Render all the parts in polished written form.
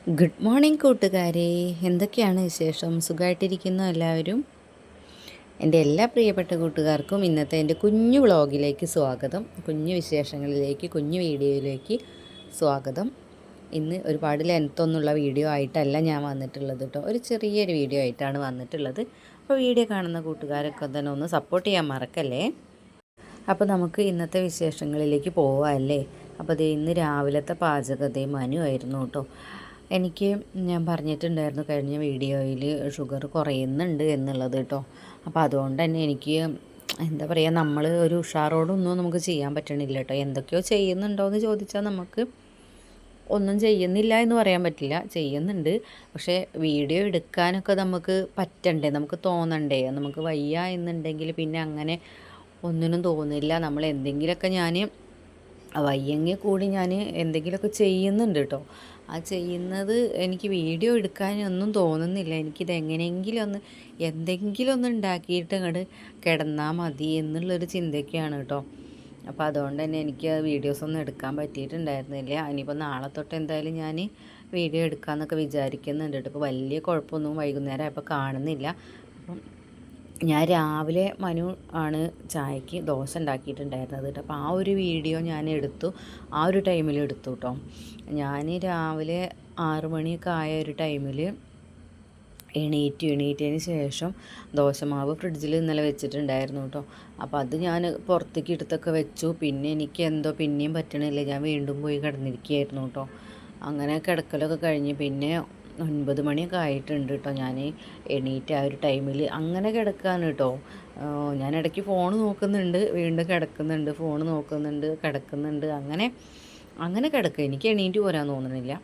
Good morning കൂട്ടുകാരെ, എന്തൊക്കെയാണ് വിശേഷം? സുഖമായിട്ടിരിക്കുന്നു എല്ലാവരും? എൻ്റെ എല്ലാ പ്രിയപ്പെട്ട കൂട്ടുകാർക്കും ഇന്നത്തെ എൻ്റെ കുഞ്ഞു വ്ളോഗിലേക്ക് സ്വാഗതം. കുഞ്ഞു വിശേഷങ്ങളിലേക്ക്, കുഞ്ഞു വീഡിയോയിലേക്ക് സ്വാഗതം. ഇന്ന് ഒരുപാട് ലെങ്ത്തൊന്നുള്ള വീഡിയോ ആയിട്ടല്ല ഞാൻ വന്നിട്ടുള്ളത് കേട്ടോ. ഒരു ചെറിയൊരു വീഡിയോ ആയിട്ടാണ് വന്നിട്ടുള്ളത്. അപ്പോൾ വീഡിയോ കാണുന്ന കൂട്ടുകാരൊക്കെ തന്നെ ഒന്ന് സപ്പോർട്ട് ചെയ്യാൻ മറക്കല്ലേ. അപ്പോൾ നമുക്ക് ഇന്നത്തെ വിശേഷങ്ങളിലേക്ക് പോവാമല്ലേ. അപ്പോൾ ദേ ഇന്ന് രാവിലത്തെ പാചകത്തെ മനു ആയിരുന്നു കേട്ടോ. എനിക്ക് ഞാൻ പറഞ്ഞിട്ടുണ്ടായിരുന്നു കഴിഞ്ഞ വീഡിയോയിൽ ഷുഗർ കുറയുന്നുണ്ട് എന്നുള്ളത് കേട്ടോ. അപ്പോൾ അതുകൊണ്ട് തന്നെ എനിക്ക് എന്താ പറയുക, നമ്മൾ ഒരു ഉഷാറോടൊന്നും നമുക്ക് ചെയ്യാൻ പറ്റണില്ല കേട്ടോ. എന്തൊക്കെയോ ചെയ്യുന്നുണ്ടോ എന്ന് ചോദിച്ചാൽ നമുക്ക് ഒന്നും ചെയ്യുന്നില്ല എന്ന് പറയാൻ പറ്റില്ല, ചെയ്യുന്നുണ്ട്. പക്ഷേ വീഡിയോ എടുക്കാനൊക്കെ നമുക്ക് പറ്റണ്ടേ, നമുക്ക് തോന്നണ്ടേ. നമുക്ക് വയ്യ എന്നുണ്ടെങ്കിൽ പിന്നെ അങ്ങനെ ഒന്നിനും തോന്നില്ല. നമ്മൾ എന്തെങ്കിലുമൊക്കെ ഞാൻ വയ്യെങ്കിൽ കൂടി ഞാൻ എന്തെങ്കിലുമൊക്കെ ചെയ്യുന്നുണ്ട് കേട്ടോ. ആ ചെയ്യുന്നത് എനിക്ക് വീഡിയോ എടുക്കാനൊന്നും തോന്നുന്നില്ല. എനിക്കിത് എങ്ങനെയെങ്കിലും ഒന്ന് എന്തെങ്കിലും ഒന്ന് ഉണ്ടാക്കിയിട്ട് അങ്ങോട്ട് കിടന്നാൽ മതി എന്നുള്ളൊരു ചിന്തയ്ക്കാണ് കേട്ടോ. അപ്പോൾ അതുകൊണ്ട് തന്നെ എനിക്ക് വീഡിയോസൊന്നും എടുക്കാൻ പറ്റിയിട്ടുണ്ടായിരുന്നില്ല. ഇനിയിപ്പോൾ നാളെ തൊട്ട് എന്തായാലും ഞാൻ വീഡിയോ എടുക്കാമെന്നൊക്കെ വിചാരിക്കുന്നുണ്ട് കേട്ടോ. ഇപ്പോൾ വലിയ കുഴപ്പമൊന്നും വൈകുന്നേരം ആയപ്പോൾ കാണുന്നില്ല. അപ്പം ഞാൻ രാവിലെ മനു ആണ് ചായക്ക് ദോശ ഉണ്ടാക്കിയിട്ടുണ്ടായിരുന്നത് കേട്ടോ. അപ്പോൾ ആ ഒരു വീഡിയോ ഞാൻ എടുത്തു, ആ ഒരു ടൈമിൽ എടുത്തു കേട്ടോ. ഞാൻ രാവിലെ 6 മണിയൊക്കെ ആയ ഒരു ടൈമിൽ എണീറ്റതിന് ശേഷം ദോശമാവ് ഫ്രിഡ്ജിൽ ഇന്നലെ വെച്ചിട്ടുണ്ടായിരുന്നു കേട്ടോ. അപ്പോൾ അത് ഞാൻ പുറത്തേക്ക് എടുത്തൊക്കെ വെച്ചു. പിന്നെ എനിക്ക് എന്തോ പിന്നെയും പറ്റണില്ല, ഞാൻ വീണ്ടും പോയി കിടന്നിരിക്കുകയായിരുന്നു കേട്ടോ. അങ്ങനെ കിടക്കലൊക്കെ കഴിഞ്ഞ് പിന്നെ 9 മണിയൊക്കെ ആയിട്ടുണ്ട് കേട്ടോ. ഞാൻ എണീറ്റ് ആ ഒരു ടൈമിൽ അങ്ങനെ കിടക്കുകയാണ് കേട്ടോ. ഞാൻ ഇടയ്ക്ക് ഫോൺ നോക്കുന്നുണ്ട്, വീണ്ടും കിടക്കുന്നുണ്ട്, ഫോൺ നോക്കുന്നുണ്ട്, കിടക്കുന്നുണ്ട്, അങ്ങനെ അങ്ങനെ കിടക്കുക. എനിക്ക് എണീറ്റ് പോരാൻ തോന്നണില്ല.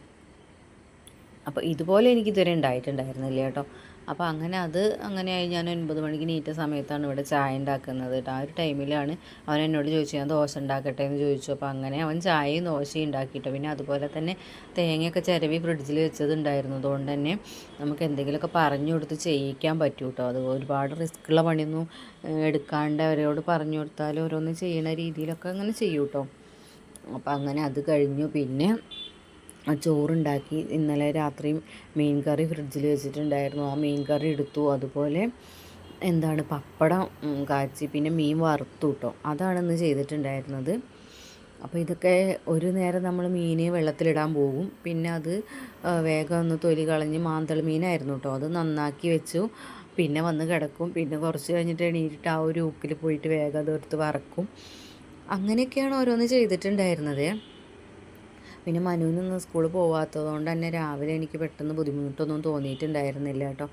അപ്പോൾ ഇതുപോലെ എനിക്ക് ഇതുവരെ ഉണ്ടായിട്ടുണ്ടായിരുന്നില്ല കേട്ടോ. അപ്പോൾ അങ്ങനെയായി. ഞാൻ 9 മണിക്ക് നീറ്റ സമയത്താണ് ഇവിടെ ചായ ഉണ്ടാക്കുന്നത് കേട്ടോ. ആ ഒരു ടൈമിലാണ് അവൻ എന്നോട് ചോദിച്ചു ഞാൻ ദോശ ഉണ്ടാക്കട്ടെ എന്ന് ചോദിച്ചു. അപ്പോൾ അങ്ങനെ അവൻ ചായയും ദോശയും ഉണ്ടാക്കിയിട്ടോ. പിന്നെ അതുപോലെ തന്നെ തേങ്ങയൊക്കെ ചിരവി ഫ്രിഡ്ജിൽ വെച്ചതുണ്ടായിരുന്നു. അതുകൊണ്ട് തന്നെ നമുക്ക് എന്തെങ്കിലുമൊക്കെ പറഞ്ഞു കൊടുത്ത് ചെയ്യിക്കാൻ പറ്റും കേട്ടോ. അത് ഒരുപാട് റിസ്ക്കുള്ള പണിയൊന്നും എടുക്കാണ്ട് അവരോട് പറഞ്ഞു കൊടുത്താൽ ഓരോന്ന് ചെയ്യണ രീതിയിലൊക്കെ അങ്ങനെ ചെയ്യും കേട്ടോ. അപ്പോൾ അങ്ങനെ അത് കഴിഞ്ഞു. പിന്നെ ചോറുണ്ടാക്കി. ഇന്നലെ രാത്രി മീൻ കറി ഫ്രിഡ്ജിൽ വെച്ചിട്ടുണ്ടായിരുന്നു, ആ മീൻ കറി എടുത്തു. അതുപോലെ പപ്പടം കാച്ചി, പിന്നെ മീൻ വറുത്തു കേട്ടോ. അതാണ് ഇന്ന് ചെയ്തിട്ടുണ്ടായിരുന്നത്. അപ്പോൾ ഇതൊക്കെ ഒരു നേരം നമ്മൾ മീൻ വെള്ളത്തിലിടാൻ പോകും, പിന്നെ അത് വേഗം ഒന്ന് തൊലി കളഞ്ഞ് മാന്തൾ മീനായിരുന്നു കേട്ടോ. അത് നന്നാക്കി വെച്ചു, പിന്നെ വന്ന് കിടക്കും. പിന്നെ കുറച്ച് കഴിഞ്ഞിട്ട് എണീറ്റിട്ട് ആ ഒരു ഉക്കിൽ പോയിട്ട് വേഗം അതെടുത്ത് വറക്കും. അങ്ങനെയൊക്കെയാണ് ഓരോന്ന് ചെയ്തിട്ടുണ്ടായിരുന്നത്. പിന്നെ മനുവിനൊന്ന് സ്കൂളിൽ പോകാത്തത് കൊണ്ട് തന്നെ രാവിലെ എനിക്ക് പെട്ടെന്ന് ബുദ്ധിമുട്ടൊന്നും തോന്നിയിട്ടുണ്ടായിരുന്നില്ല കേട്ടോ.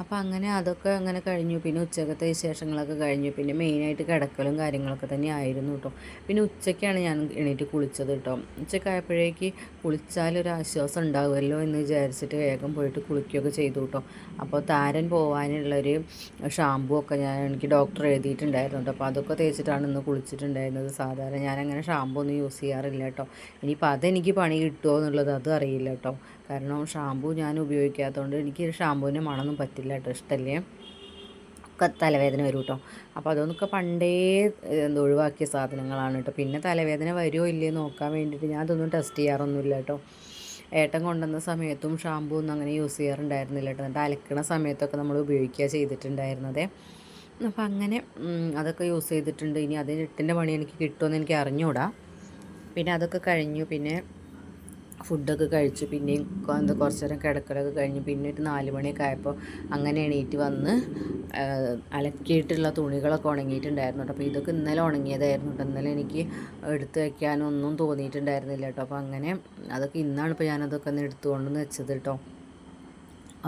അപ്പോൾ അങ്ങനെ അതൊക്കെ അങ്ങനെ കഴിഞ്ഞു. പിന്നെ ഉച്ചക്കത്തെ വിശേഷങ്ങളൊക്കെ കഴിഞ്ഞു. പിന്നെ മെയിനായിട്ട് കിടക്കലും കാര്യങ്ങളൊക്കെ തന്നെ ആയിരുന്നു കേട്ടോ. പിന്നെ ഉച്ചയ്ക്കാണ് ഞാൻ എണീറ്റ് കുളിച്ചത് കേട്ടോ. ഉച്ചക്കായപ്പോഴേക്ക് കുളിച്ചാലൊരു ആശ്വാസം ഉണ്ടാകുമല്ലോ എന്ന് വിചാരിച്ചിട്ട് വേഗം പോയിട്ട് കുളിക്കുകയൊക്കെ ചെയ്തു കേട്ടോ. അപ്പോൾ താരൻ പോകാനുള്ളൊരു ഷാമ്പൂ ഒക്കെ എനിക്ക് ഡോക്ടർ എഴുതിയിട്ടുണ്ടായിരുന്നു കേട്ടോ. അപ്പോൾ അതൊക്കെ തേച്ചിട്ടാണ് ഇന്ന് കുളിച്ചിട്ടുണ്ടായിരുന്നത്. സാധാരണ ഞാനങ്ങനെ ഷാമ്പൂ ഒന്നും യൂസ് ചെയ്യാറില്ല കേട്ടോ. ഇനിയിപ്പോൾ അതെനിക്ക് പണി കിട്ടുമോ എന്നുള്ളത് അതും അറിയില്ല കേട്ടോ. കാരണം ഷാമ്പൂ ഞാൻ ഉപയോഗിക്കാത്തതുകൊണ്ട് എനിക്ക് ഷാമ്പൂവിൻ്റെ മണമൊന്നും പറ്റില്ല കേട്ടോ, ഇഷ്ടമല്ലേ. ഒക്കെ തലവേദന വരും കേട്ടോ. അപ്പോൾ അതൊന്നൊക്കെ പണ്ടേ ഒഴിവാക്കിയ സാധനങ്ങളാണ് കേട്ടോ. പിന്നെ തലവേദന വരുമോ ഇല്ലയോ നോക്കാൻ വേണ്ടിയിട്ട് ഞാൻ അതൊന്നും ടെസ്റ്റ് ചെയ്യാറൊന്നുമില്ല കേട്ടോ. ഏട്ടൻ കൊണ്ടുവന്ന സമയത്തും ഷാമ്പൂ ഒന്നും അങ്ങനെ യൂസ് ചെയ്യാറുണ്ടായിരുന്നില്ല കേട്ടോ. എന്നിട്ട് അലക്കണ സമയത്തൊക്കെ നമ്മൾ ഉപയോഗിക്കുക ചെയ്തിട്ടുണ്ടായിരുന്നത്. അപ്പോൾ അങ്ങനെ അതൊക്കെ യൂസ് ചെയ്തിട്ടുണ്ട്. ഇനി അതിന് 8ൻ്റെ പണി എനിക്ക് കിട്ടുമെന്ന് എനിക്ക് അറിഞ്ഞുകൂടാ. പിന്നെ അതൊക്കെ കഴിഞ്ഞു. പിന്നെ ഫുഡൊക്കെ കഴിച്ചു. പിന്നെയും കുറച്ച് നേരം കിടക്കലൊക്കെ കഴിഞ്ഞു. പിന്നെ ഒരു 4 മണിയൊക്കെ ആയപ്പോൾ അങ്ങനെ എണീറ്റ് വന്ന് അലക്കിയിട്ടുള്ള തുണികളൊക്കെ ഉണങ്ങിയിട്ടുണ്ടായിരുന്നു കേട്ടോ. അപ്പോൾ ഇതൊക്കെ ഇന്നലെ ഉണങ്ങിയതായിരുന്നു കേട്ടോ. ഇന്നലെ എനിക്ക് എടുത്ത് വയ്ക്കാനൊന്നും തോന്നിയിട്ടുണ്ടായിരുന്നില്ല കേട്ടോ. അപ്പോൾ അങ്ങനെ അതൊക്കെ ഇന്നാണ് ഇപ്പോൾ ഞാനതൊക്കെ ഒന്ന് എടുത്തുകൊണ്ടെന്ന് വെച്ചത് കേട്ടോ.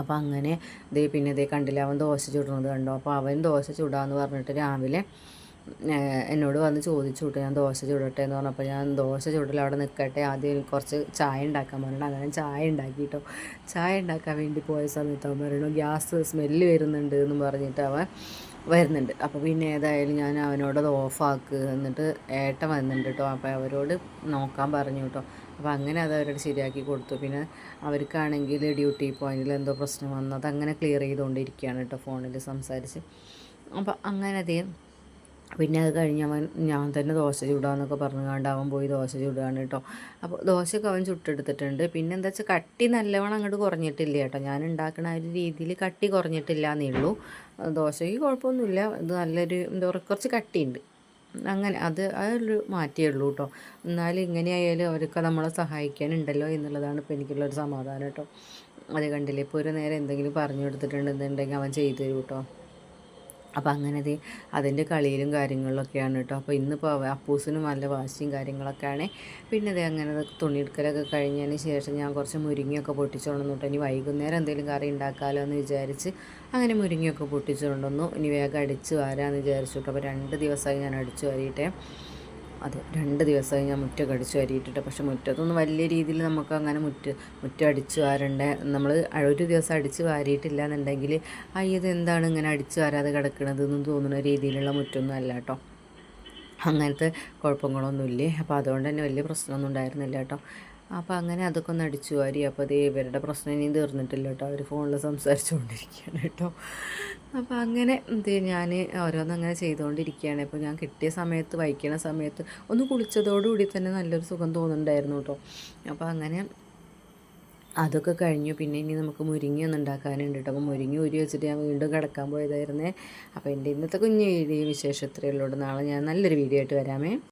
അപ്പോൾ അങ്ങനെ പിന്നെ കണ്ടില്ല, അവൻ ദോശ ചുടുന്നത് കണ്ടോ. അപ്പോൾ അവൻ ദോശ ചുടാമെന്ന് പറഞ്ഞിട്ട് രാവിലെ എന്നോട് വന്ന് ചോദിച്ചു കേട്ടോ, ഞാൻ ദോശ ചുടട്ടെ എന്ന് പറഞ്ഞപ്പോൾ ഞാൻ ദോശ ചുടൽ അവിടെ നിൽക്കട്ടെ, ആദ്യം കുറച്ച് ചായ ഉണ്ടാക്കാൻ പറഞ്ഞിട്ട് അങ്ങനെ ചായ ഉണ്ടാക്കി കേട്ടോ. ചായ ഉണ്ടാക്കാൻ വേണ്ടി പോയ സമയത്ത് അവൻ പറയണു ഗ്യാസ് സ്മെല്ല് വരുന്നുണ്ട് എന്നും പറഞ്ഞിട്ട് അവൻ വരുന്നുണ്ട്. അപ്പോൾ പിന്നെ ഏതായാലും ഞാൻ അവനോടത് ഓഫാക്ക്, എന്നിട്ട് ഏട്ടൻ വന്നിട്ടുണ്ട് കേട്ടോ. അപ്പോൾ അവരോട് നോക്കാൻ പറഞ്ഞു കേട്ടോ. അപ്പോൾ അങ്ങനെ അത് അവരോട് ശരിയാക്കി കൊടുത്തു. പിന്നെ അവർക്കാണെങ്കിൽ ഡ്യൂട്ടി പോയിന്റിൽ എന്തോ പ്രശ്നം വന്നത് അങ്ങനെ ക്ലിയർ ചെയ്തുകൊണ്ടിരിക്കുകയാണ് കേട്ടോ ഫോണിൽ സംസാരിച്ച്. അപ്പോൾ അങ്ങനെ പിന്നെ അത് കഴിഞ്ഞ് ഞാൻ തന്നെ ദോശ ചുടാന്നൊക്കെ പറഞ്ഞുകൊണ്ട് അവൻ പോയി ദോശ ചുടുകയാണ് കേട്ടോ. അപ്പോൾ ദോശയൊക്കെ അവൻ ചുട്ടെടുത്തിട്ടുണ്ട്. പിന്നെ എന്താ വെച്ചാൽ കട്ടി നല്ലവണ്ണം അങ്ങോട്ട് കുറഞ്ഞിട്ടില്ല കേട്ടോ. ഞാൻ ഉണ്ടാക്കുന്ന ആ ഒരു രീതിയിൽ കട്ടി കുറഞ്ഞിട്ടില്ല എന്നേ ഉള്ളൂ. ദോശയ്ക്ക് കുഴപ്പമൊന്നുമില്ല, ഇത് നല്ലൊരു എന്താ പറയുക, കുറച്ച് കട്ടിയുണ്ട്. അങ്ങനെ അതൊരു മാറ്റേ ഉള്ളൂ കേട്ടോ. എന്നാലും ഇങ്ങനെയായാലും അവരൊക്കെ നമ്മളെ സഹായിക്കാനുണ്ടല്ലോ എന്നുള്ളതാണ് ഇപ്പോൾ എനിക്കുള്ളൊരു സമാധാനം കേട്ടോ. അത് കണ്ടില്ലേ, ഇപ്പോൾ ഒരു നേരം എന്തെങ്കിലും പറഞ്ഞു കൊടുത്തിട്ടുണ്ടെന്നുണ്ടെങ്കിൽ അവൻ ചെയ്തു തരും കേട്ടോ. അപ്പോൾ അങ്ങനെ അതിൻ്റെ കളിയിലും കാര്യങ്ങളിലൊക്കെയാണ് കേട്ടോ. അപ്പോൾ ഇന്നിപ്പോൾ അപ്പൂസിനും നല്ല വാശിയും കാര്യങ്ങളൊക്കെയാണ്. പിന്നെ അങ്ങനെ തുണിയെടുക്കലൊക്കെ കഴിഞ്ഞതിന് ശേഷം ഞാൻ കുറച്ച് മുരിങ്ങയൊക്കെ പൊട്ടിച്ചുകൊണ്ടു കേട്ടോ. ഇനി വൈകുന്നേരം എന്തെങ്കിലും കറി ഉണ്ടാക്കാമല്ലോ എന്ന് വിചാരിച്ച് അങ്ങനെ മുരിങ്ങയൊക്കെ പൊട്ടിച്ചുകൊണ്ടുവന്നു. ഇനി വേഗം അടിച്ച് വാരാമെന്ന് വിചാരിച്ചു കേട്ടോ. അപ്പോൾ 2 ദിവസമായി ഞാൻ അടിച്ച് വാരിയിട്ടേ. അതെ, 2 ദിവസമായി ഞാൻ മുറ്റമൊക്കെ അടിച്ച് വാരിയിട്ടിട്ട്. പക്ഷേ മുറ്റത്തൊന്നും വലിയ രീതിയിൽ നമുക്ക് അങ്ങനെ മുറ്റം അടിച്ച് വാരണ്ടേ. നമ്മൾ ഒരു ദിവസം അടിച്ച് വാരിയിട്ടില്ല എന്നുണ്ടെങ്കിൽ ഇത് എന്താണ് ഇങ്ങനെ അടിച്ച് വാരാതെ കിടക്കണതെന്ന് തോന്നുന്ന രീതിയിലുള്ള മുറ്റമൊന്നും അല്ല കേട്ടോ. അങ്ങനത്തെ കുഴപ്പങ്ങളൊന്നുമില്ലേ. അപ്പോൾ അതുകൊണ്ട് തന്നെ വലിയ പ്രശ്നമൊന്നും ഉണ്ടായിരുന്നില്ല കേട്ടോ. അപ്പോൾ അങ്ങനെ അതൊക്കെ ഒന്ന് അടിച്ചു വാരി. അപ്പോൾ അത് ഇവരുടെ പ്രശ്നം ഇനിയും തീർന്നിട്ടില്ല കേട്ടോ. അവർ ഫോണിൽ സംസാരിച്ചുകൊണ്ടിരിക്കുകയാണ് കേട്ടോ. അപ്പോൾ അങ്ങനെ ഞാൻ ഓരോന്നങ്ങനെ ചെയ്തുകൊണ്ടിരിക്കുകയാണ്. ഇപ്പോൾ ഞാൻ കിട്ടിയ സമയത്ത്, വയ്ക്കണ സമയത്ത് ഒന്ന് കുളിച്ചതോടുകൂടി തന്നെ നല്ലൊരു സുഖം തോന്നുന്നുണ്ടായിരുന്നു കേട്ടോ. അപ്പോൾ അങ്ങനെ അതൊക്കെ കഴിഞ്ഞു. പിന്നെ ഇനി നമുക്ക് മുരിങ്ങ ഒന്ന് ഉണ്ടാക്കാനുണ്ട് കേട്ടോ. അപ്പോൾ മുരിങ്ങ ഊരി വെച്ചിട്ട് ഞാൻ വീണ്ടും കിടക്കാൻ പോയതായിരുന്നേ. അപ്പോൾ എൻ്റെ ഇന്നത്തെ കുഞ്ഞു വീഡിയോ വിശേഷം ഇത്രയേ ഉള്ളൂ. നാളെ ഞാൻ നല്ലൊരു വീഡിയോ ആയിട്ട് വരാമേ.